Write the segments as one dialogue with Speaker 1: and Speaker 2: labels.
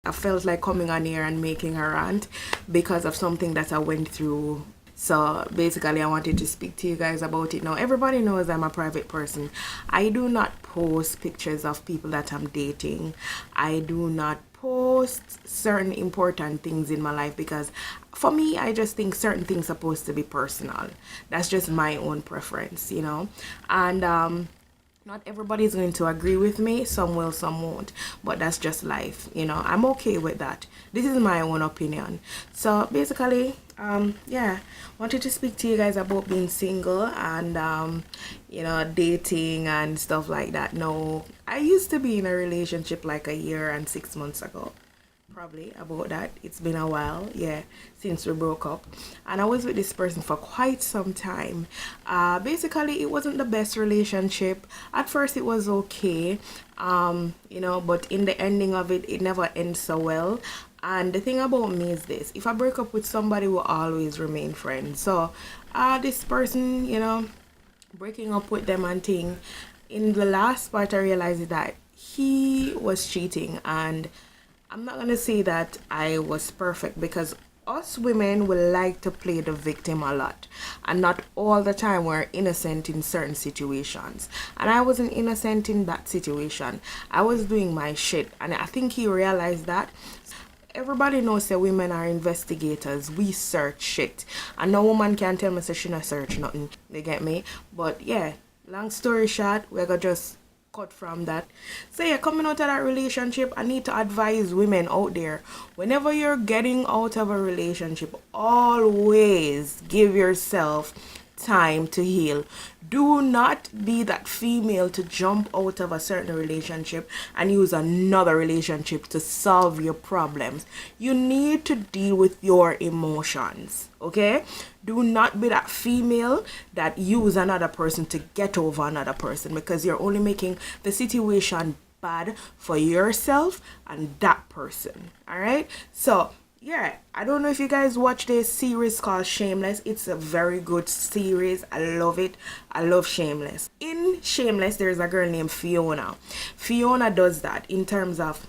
Speaker 1: I felt like coming on here and making a rant because of something that I went through. So basically I wanted to speak to you guys about it. Now everybody knows I'm a private person. I do not post pictures of people that I'm dating. I do not post certain important things in my life because for me, I just think certain things are supposed to be personal. That's just my own preference, you know. And not everybody's going to agree with me. Some will, some won't. But that's just life, you know. I'm okay with that. This is my own opinion. So basically, yeah, wanted to speak to you guys about being single and you know, dating and stuff like that. No, I used to be in a relationship like a year and 6 months ago. Probably about that. It's been a while, yeah, since we broke up, and I was with this person for quite some time. Basically it wasn't the best relationship. At first it was okay, you know, but in the ending of it, it never ends so well. And the thing about me is this: if I break up with somebody, we'll always remain friends. So this person, you know, breaking up with them and thing, in the last part I realized that he was cheating. And I'm not gonna say that I was perfect because us women will like to play the victim a lot, and not all the time we're innocent in certain situations. And I wasn't innocent in that situation. I was doing my shit, and I think he realized that. Everybody knows that women are investigators. We search shit, and no woman can tell me so she not search nothing. They get me? But yeah, long story short, we're gonna just cut from that. So yeah, coming out of that relationship, I need to advise women out there: whenever you're getting out of a relationship, always give yourself time to heal. Do not be that female to jump out of a certain relationship and use another relationship to solve your problems. You need to deal with your emotions, okay? Do not be that female that use another person to get over another person, because you're only making the situation bad for yourself and that person. All right? So yeah, I don't know if you guys watch this series called Shameless. It's a very good series. I love it. I love Shameless. In Shameless, there's a girl named Fiona. Fiona does that in terms of,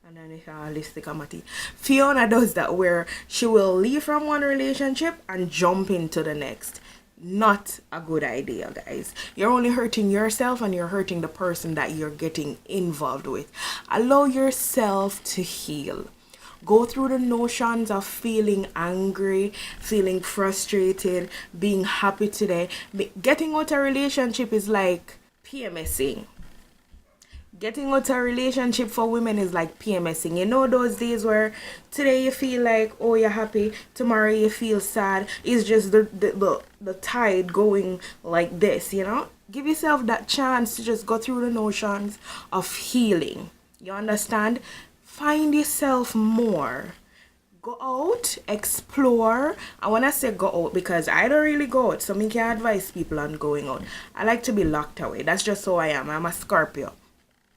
Speaker 1: and then Fiona does that where she will leave from one relationship and jump into the next. Not a good idea, guys. You're only hurting yourself and you're hurting the person that you're getting involved with. Allow yourself to heal. Go through the notions of feeling angry, feeling frustrated, being happy today. Getting out a relationship is like PMSing. Getting out a relationship for women is like PMSing. You know those days where today you feel like, oh, you're happy, tomorrow you feel sad. It's just the tide going like this, you know? Give yourself that chance to just go through the notions of healing. You understand? Find yourself more. Go out, explore. And when I say go out, because I don't really go out, so I can't advise people on going out. I like to be locked away. That's just who I am. I'm a Scorpio.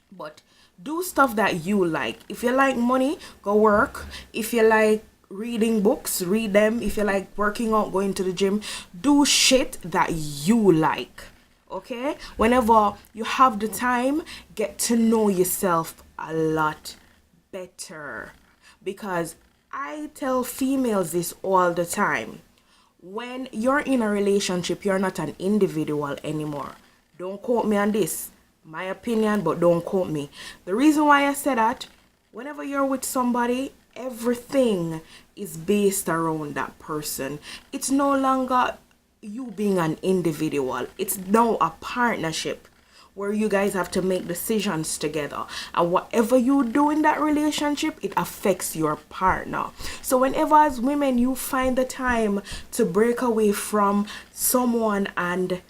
Speaker 1: But do stuff that you like. If you like money, go work. If you like reading books, read them. If you like working out, going to the gym, do shit that you like. Okay? Whenever you have the time, get to know yourself a lot better. Because I tell females this all the time: when you're in a relationship, you're not an individual anymore. Don't quote me on this, my opinion, but don't quote me. The reason why I say that: whenever you're with somebody, everything is based around that person. It's no longer you being an individual. It's now a partnership where you guys have to make decisions together, and whatever you do in that relationship, it affects your partner. So whenever as women you find the time to break away from someone and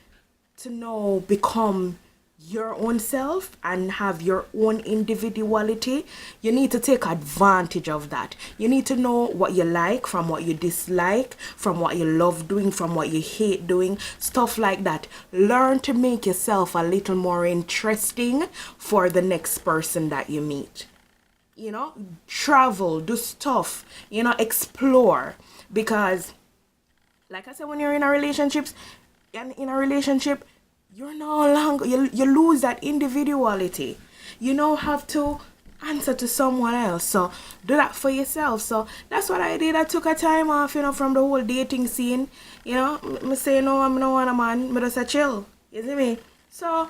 Speaker 1: to know become your own self and have your own individuality, you need to take advantage of that. You need to know what you like from what you dislike, from what you love doing, from what you hate doing, stuff like that. Learn to make yourself a little more interesting for the next person that you meet. You know, travel, do stuff, you know, explore. Because like I said, when you're in a relationship, you're no longer, you lose that individuality. You now have to answer to someone else. So do that for yourself. So that's what I did. I took a time off, from the whole dating scene. Me say no, I'm no one a man. Me just a chill. You see me? So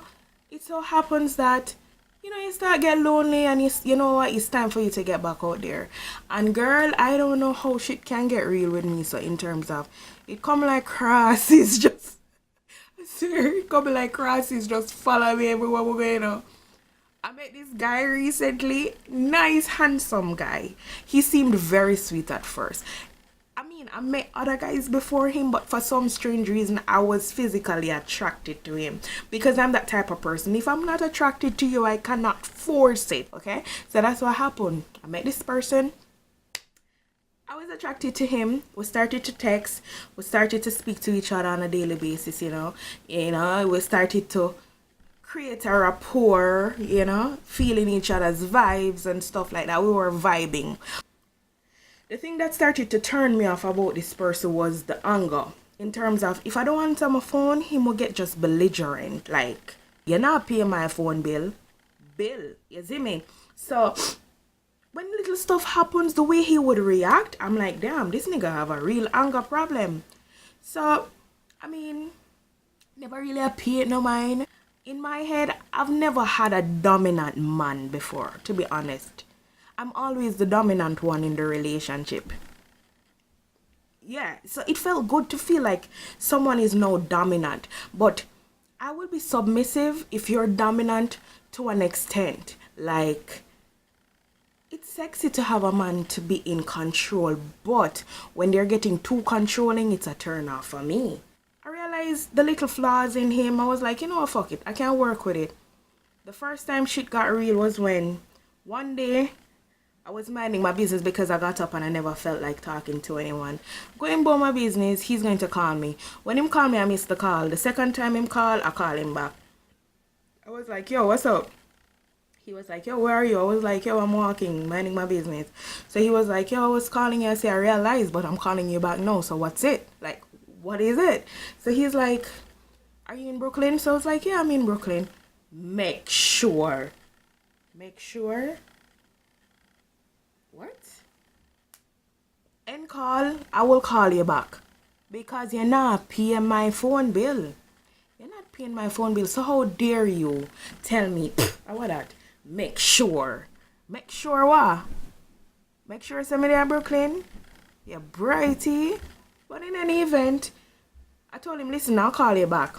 Speaker 1: it so happens that you start get lonely, and you know what, it's time for you to get back out there. And girl, I don't know how shit can get real with me. So in terms of it come like crosses, just I swear, it come like crosses, just follow me everywhere we go. I met this guy recently, nice, handsome guy. He seemed very sweet at first. I mean, I met other guys before him, but for some strange reason, I was physically attracted to him because I'm that type of person. If I'm not attracted to you, I cannot force it, okay? So that's what happened. I met this person. I was attracted to him. We started to text. We started to speak to each other on a daily basis, We started to create a rapport, feeling each other's vibes and stuff like that. We were vibing. The thing that started to turn me off about this person was the anger. In terms of, if I don't answer my phone, he will get just belligerent. Like, you're not paying my phone bill. You see me? So, when little stuff happens, the way he would react, I'm like, damn, this nigga have a real anger problem. So, I mean, never really paid no mind. In my head, I've never had a dominant man before, to be honest. I'm always the dominant one in the relationship. Yeah, so it felt good to feel like someone is now dominant. But I will be submissive if you're dominant to an extent. Like, it's sexy to have a man to be in control, but when they're getting too controlling, it's a turn off for me. I realized the little flaws in him. I was like, fuck it. I can't work with it. The first time shit got real was when one day I was minding my business because I got up and I never felt like talking to anyone. Going about my business, he's going to call me. When him call me, I miss the call. The second time him call, I call him back. I was like, yo, what's up? He was like, yo, where are you? I was like, yo, I'm walking, minding my business. So he was like, yo, I was calling you. I say, I realized, but I'm calling you back now. So what's it? Like, what is it? So he's like, are you in Brooklyn? So I was like, yeah, I'm in Brooklyn. Make sure. What? End call, I will call you back. Because you're not paying my phone bill. You're not paying my phone bill. So how dare you tell me, what that? Make sure. Make sure what? Make sure somebody in Brooklyn. You're brighty. But in any event, I told him, listen, I'll call you back.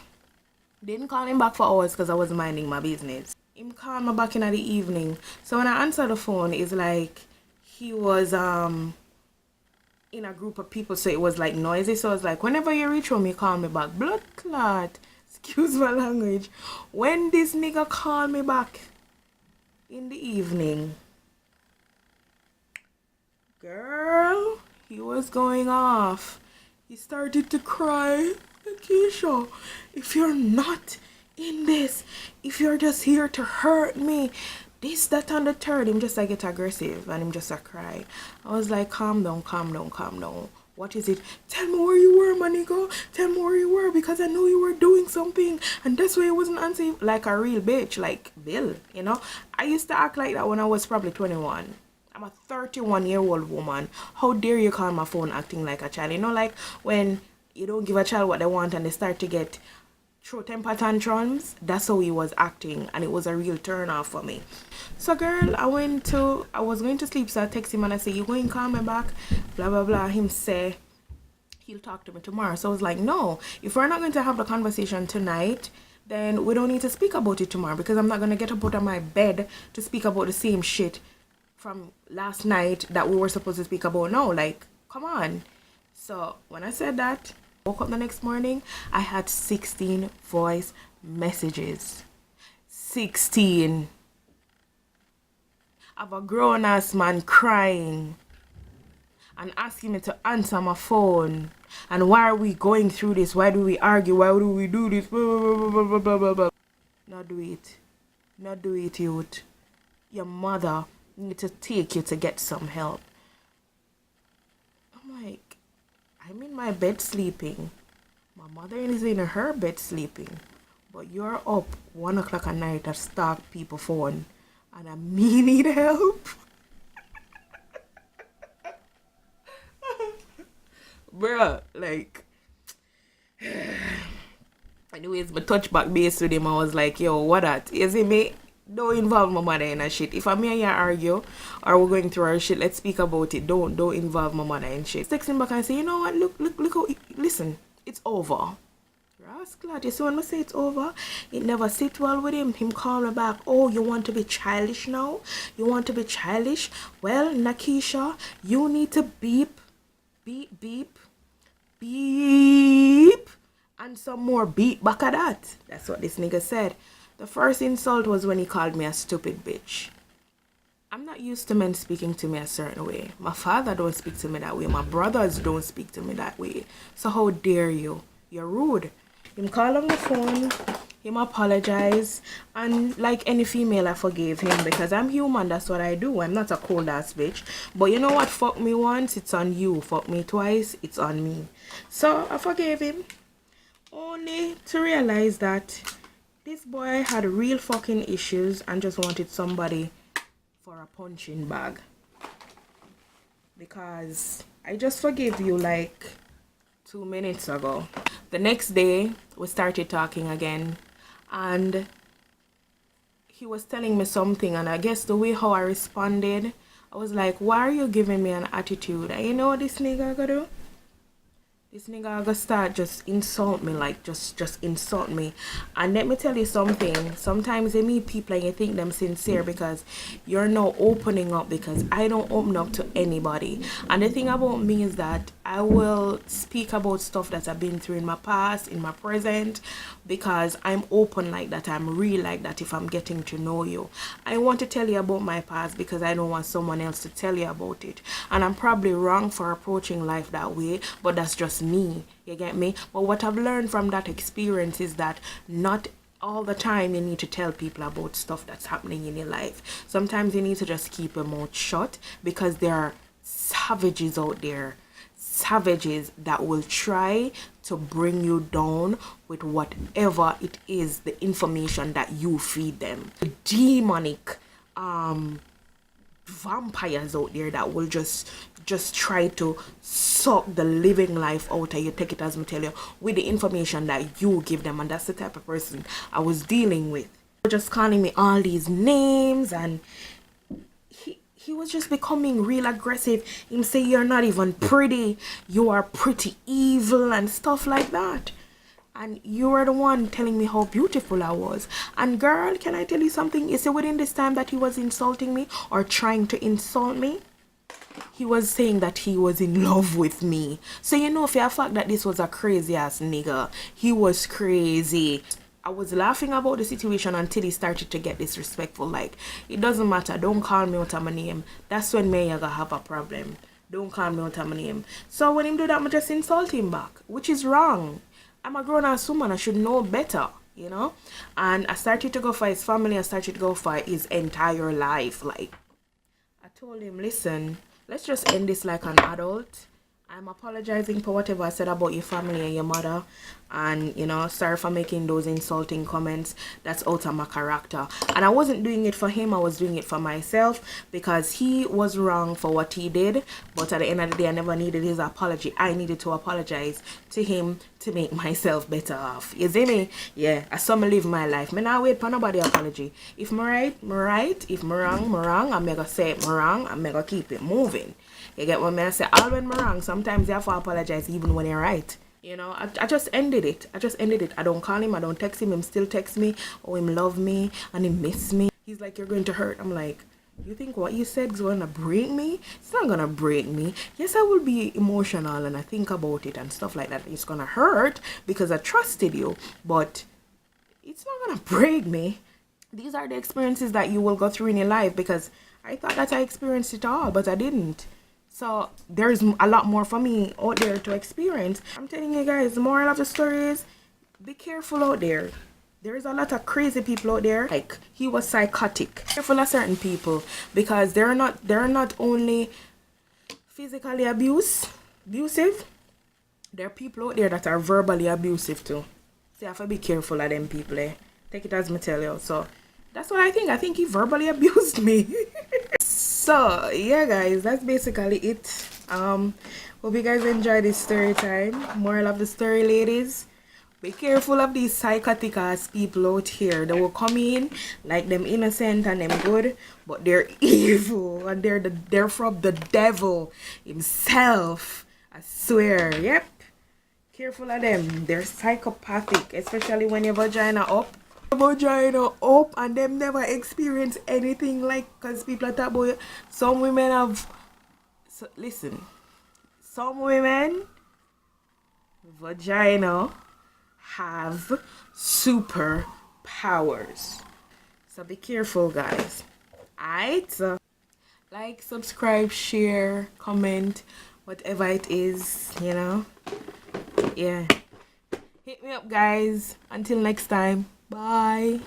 Speaker 1: Didn't call him back for hours because I was minding my business. Him called me back in the evening. So when I answered the phone, it's like he was in a group of people, so it was like noisy. So I was like, whenever you reach home, you call me back. Blood clot. Excuse my language. When this nigga called me back in the evening, girl, he was going off. He started to cry. Keisha, if you're not in this, if you're just here to hurt me, this, that, and the third, him just like get aggressive and him just a cry. I was like, calm down. What is it? Tell me where you were, my nigga. Tell me where you were, because I know you were doing something, and that's why I wasn't answering like a real bitch, like Bill, I used to act like that when I was probably 21. I'm a 31-year-old woman. How dare you call my phone acting like a child? Like when you don't give a child what they want and they start to get throw temper tantrums. That's how he was acting, and it was a real turn off for me. So girl, I was going to sleep, so I text him and I say, you going to call me back? Blah blah blah. Him say he'll talk to me tomorrow. So I was like, no, if we're not going to have the conversation tonight, then we don't need to speak about it tomorrow, because I'm not going to get up out of my bed to speak about the same shit from last night that we were supposed to speak about now. Like, come on. So when I said that, woke up the next morning, I had 16 voice messages. 16 of a grown-ass man crying and asking me to answer my phone. And why are we going through this? Why do we argue? Why do we do this? Blah, blah, blah, blah, blah, blah. Not do it. Not do it, youth. Your mother need to take you to get some help. I'm like, I'm in my bed sleeping. My mother is in her bed sleeping. But you're up 1 o'clock at night to stalk people's phone and I me need help. Bruh, like, anyways, but touch back base with him. I was like, yo, what that? You see me? Don't involve my mother in a shit. If I'm here and you argue or we're going through our shit, let's speak about it. Don't involve my mother in shit. Text him back and say, you know what? Look how listen, it's over. Rascal, you see when I say it's over, it never sit well with him. Him call me back. Oh, you want to be childish now? You want to be childish? Well, Nakisha, you need to beep, and some more beat back at that. That's what this nigga said. The first insult was when he called me a stupid bitch. I'm not used to men speaking to me a certain way. My father don't speak to me that way. My brothers don't speak to me that way. So how dare you? You're rude. Him call on my phone. Him apologize. And like any female, I forgave him because I'm human. That's what I do. I'm not a cold ass bitch. But you know what? Fuck me once, it's on you. Fuck me twice, it's on me. So I forgave him. Only to realize that this boy had real fucking issues and just wanted somebody for a punching bag. Because I just forgave you like 2 minutes ago. The next day, we started talking again. And he was telling me something. And I guess the way how I responded, I was like, why are you giving me an attitude? And you know what this nigga gonna do? This nigga gonna start just insult me, like just insult me. And let me tell you something. Sometimes they meet people and you think them sincere because you're not opening up, because I don't open up to anybody. And the thing about me is that I will speak about stuff that I've been through in my past, in my present, because I'm open like that. I'm real like that if I'm getting to know you. I want to tell you about my past because I don't want someone else to tell you about it. And I'm probably wrong for approaching life that way, but that's just me. You get me? But what I've learned from that experience is that not all the time you need to tell people about stuff that's happening in your life. Sometimes you need to just keep your mouth shut because there are savages out there. Savages that will try to bring you down with whatever it is, the information that you feed them. Demonic vampires out there that will just try to suck the living life out of you, take it as me tell you, with the information that you give them. And that's the type of person I was dealing with. Just calling me all these names, and he was just becoming real aggressive. Him say you're not even pretty, you are pretty evil and stuff like that. And you were the one telling me how beautiful I was. And girl, can I tell you something? You see, within this time that he was insulting me or trying to insult me, he was saying that he was in love with me. So you know, for a fact that this was a crazy ass nigga. He was crazy. I was laughing about the situation until he started to get disrespectful. Like, it doesn't matter, don't call me out of my name. That's when me and you have a problem. Don't call me out of my name. So when him do that, I just insult him back, which is wrong. I'm a grown-ass woman, I should know better, you know? And I started to go for his family, I started to go for his entire life. Like, I told him, listen, let's just end this like an adult. I'm apologizing for whatever I said about your family and your mother. And, you know, sorry for making those insulting comments. That's out of my character. And I wasn't doing it for him. I was doing it for myself because he was wrong for what he did. But at the end of the day, I never needed his apology. I needed to apologize to him to make myself better off. You see me? Yeah, I saw me live my life. Me not wait for nobody apology. If me right, me right. If me wrong, I'm gonna say me wrong. I'm gonna keep it moving. You get what I say? All when me wrong, sometimes you have to apologize even when you're right. You know, I just ended it. I don't call him, I don't text him. Him still text me. Oh, him love me and he miss me. He's like, you're going to hurt. I'm like, you think what you said is going to break me? It's not going to break me. Yes, I will be emotional and I think about it and stuff like that. It's going to hurt because I trusted you. But it's not going to break me. These are the experiences that you will go through in your life because I thought that I experienced it all, but I didn't. So there's a lot more for me out there to experience. I'm telling you guys, the moral of the story is be careful out there. There's a lot of crazy people out there. Like, he was psychotic. Careful of certain people because they're not only physically abusive. There are people out there that are verbally abusive too. So you have to be careful of them people. Take it as me tell you. So That's what I think. I think he verbally abused me. So yeah, guys, that's basically it. Hope you guys enjoy this story time. Moral of the story, ladies: be careful of these psychotic ass people out here. They will come in like them innocent and them good, but they're evil and they're from the devil himself. I swear. Yep. Careful of them. They're psychopathic, especially when your vagina up. Vagina up and them never experience anything like, because people are talking about some women have, so, listen, some women vagina have superpowers, so be careful, guys. Alright, so like, subscribe, share, comment, whatever it is, you know. Yeah, hit me up, guys. Until next time, bye.